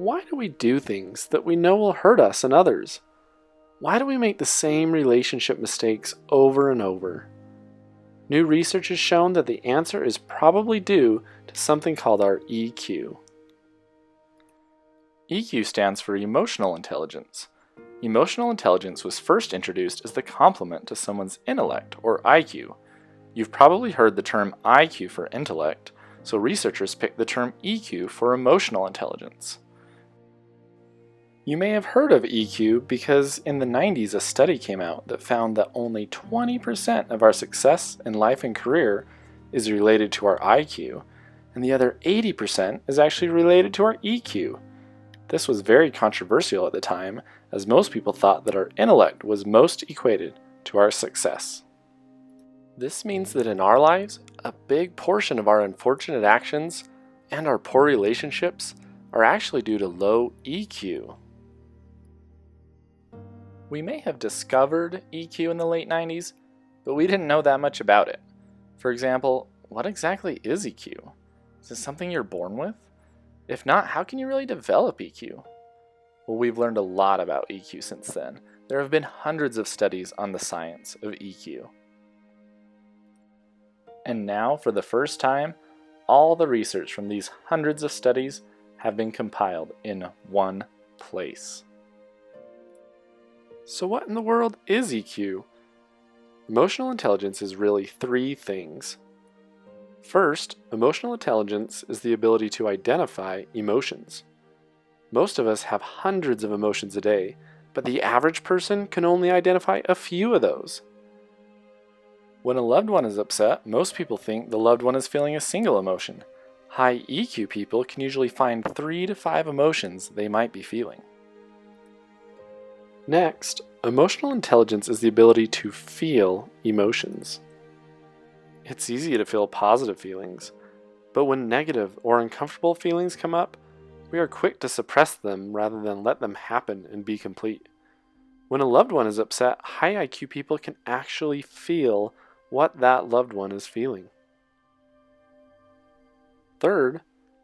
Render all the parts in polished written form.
Why do we do things that we know will hurt us and others? Why do we make the same relationship mistakes over and over? New research has shown that the answer is probably due to something called our EQ. EQ stands for emotional intelligence. Emotional intelligence was first introduced as the complement to someone's intellect, or IQ. You've probably heard the term IQ for intellect, so researchers picked the term EQ for emotional intelligence. You may have heard of EQ because in the 90s a study came out that found that only 20% of our success in life and career is related to our IQ, and the other 80% is actually related to our EQ. This was very controversial at the time, as most people thought that our intellect was most equated to our success. This means that in our lives, a big portion of our unfortunate actions and our poor relationships are actually due to low EQ. We may have discovered EQ in the late 90s, but we didn't know that much about it. For example, what exactly is EQ? Is it something you're born with? If not, how can you really develop EQ? Well, we've learned a lot about EQ since then. There have been hundreds of studies on the science of EQ. And now, for the first time, all the research from these hundreds of studies have been compiled in one place. So what in the world is EQ? Emotional intelligence is really three things. First, emotional intelligence is the ability to identify emotions. Most of us have hundreds of emotions a day, but the average person can only identify a few of those. When a loved one is upset, most people think the loved one is feeling a single emotion. High EQ people can usually find 3 to 5 emotions they might be feeling. Next, emotional intelligence is the ability to feel emotions. It's easy to feel positive feelings, but when negative or uncomfortable feelings come up, we are quick to suppress them rather than let them happen and be complete. When a loved one is upset, high IQ people can actually feel what that loved one is feeling. Third,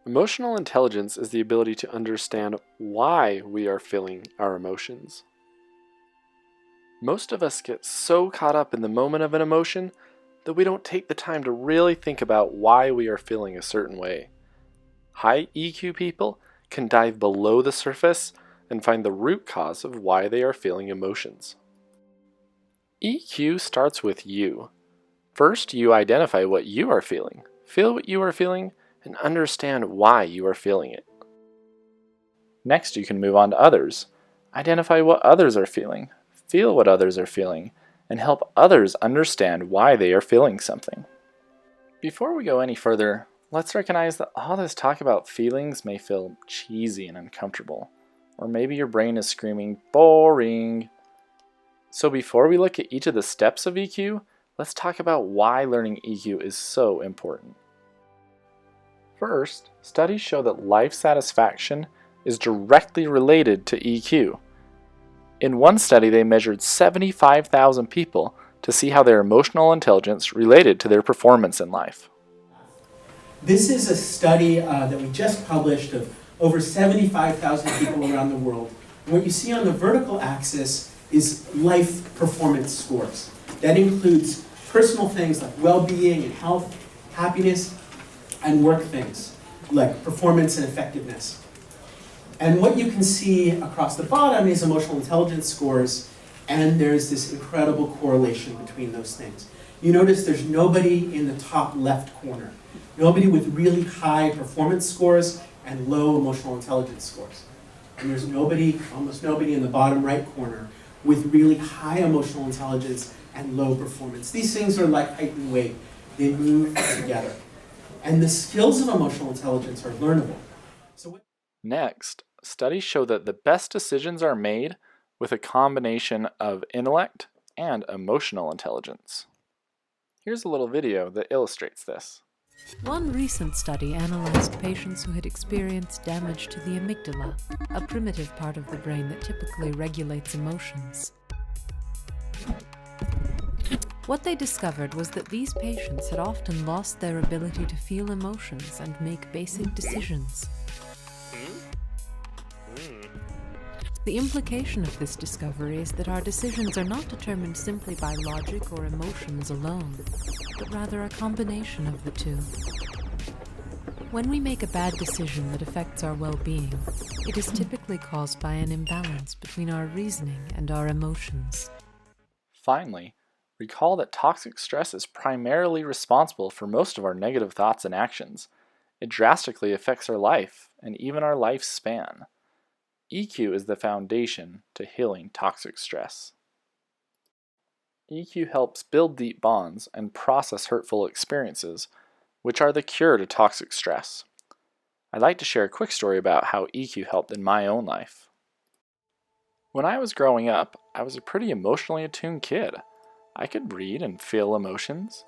emotional intelligence is the ability to understand why we are feeling our emotions. Most of us get so caught up in the moment of an emotion that we don't take the time to really think about why we are feeling a certain way. High EQ people can dive below the surface and find the root cause of why they are feeling emotions. EQ starts with you. First, you identify what you are feeling, feel what you are feeling, and understand why you are feeling it. Next, you can move on to others. Identify what others are feeling, feel what others are feeling, and help others understand why they are feeling something. Before we go any further, let's recognize that all this talk about feelings may feel cheesy and uncomfortable, or maybe your brain is screaming, boring. So before we look at each of the steps of EQ, let's talk about why learning EQ is so important. First, studies show that life satisfaction is directly related to EQ. In one study, they measured 75,000 people to see how their emotional intelligence related to their performance in life. This is a study that we just published of over 75,000 people around the world. And what you see on the vertical axis is life performance scores. That includes personal things like well-being and health, happiness, and work things like performance and effectiveness. And what you can see across the bottom is emotional intelligence scores, and there's this incredible correlation between those things. You notice there's nobody in the top left corner, nobody with really high performance scores and low emotional intelligence scores. And there's nobody, almost nobody in the bottom right corner with really high emotional intelligence and low performance. These things are like height and weight. They move together. And the skills of emotional intelligence are learnable. Next, studies show that the best decisions are made with a combination of intellect and emotional intelligence. Here's a little video that illustrates this. One recent study analyzed patients who had experienced damage to the amygdala, a primitive part of the brain that typically regulates emotions. What they discovered was that these patients had often lost their ability to feel emotions and make basic decisions. The implication of this discovery is that our decisions are not determined simply by logic or emotions alone, but rather a combination of the two. When we make a bad decision that affects our well-being, it is typically caused by an imbalance between our reasoning and our emotions. Finally, recall that toxic stress is primarily responsible for most of our negative thoughts and actions. It drastically affects our life and even our lifespan. EQ is the foundation to healing toxic stress. EQ helps build deep bonds and process hurtful experiences, which are the cure to toxic stress. I'd like to share a quick story about how EQ helped in my own life. When I was growing up, I was a pretty emotionally attuned kid. I could read and feel emotions.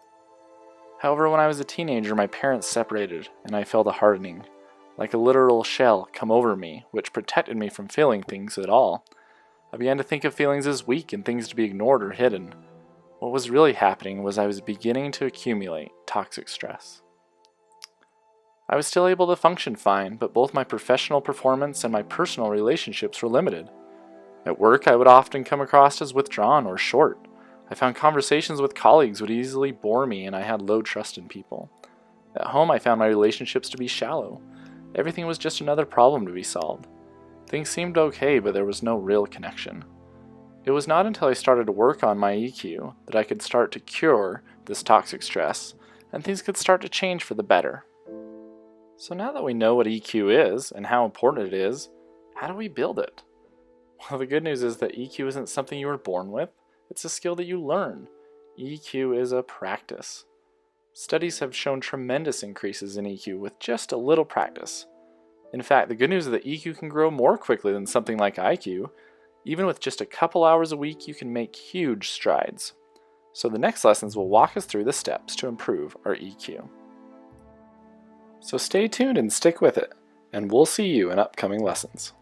However, when I was a teenager, my parents separated and I felt a hardening, like a literal shell come over me, which protected me from feeling things at all. I began to think of feelings as weak and things to be ignored or hidden. What was really happening was I was beginning to accumulate toxic stress. I was still able to function fine, but both my professional performance and my personal relationships were limited. At work, I would often come across as withdrawn or short. I found conversations with colleagues would easily bore me, and I had low trust in people. At home, I found my relationships to be shallow. Everything was just another problem to be solved. Things seemed okay, but there was no real connection. It was not until I started to work on my EQ that I could start to cure this toxic stress, and things could start to change for the better. So now that we know what EQ is and how important it is, how do we build it? Well, the good news is that EQ isn't something you were born with. It's a skill that you learn. EQ is a practice. Studies have shown tremendous increases in EQ with just a little practice. In fact, the good news is that EQ can grow more quickly than something like IQ. Even with just a couple hours a week, you can make huge strides. So the next lessons will walk us through the steps to improve our EQ. So stay tuned and stick with it, and we'll see you in upcoming lessons.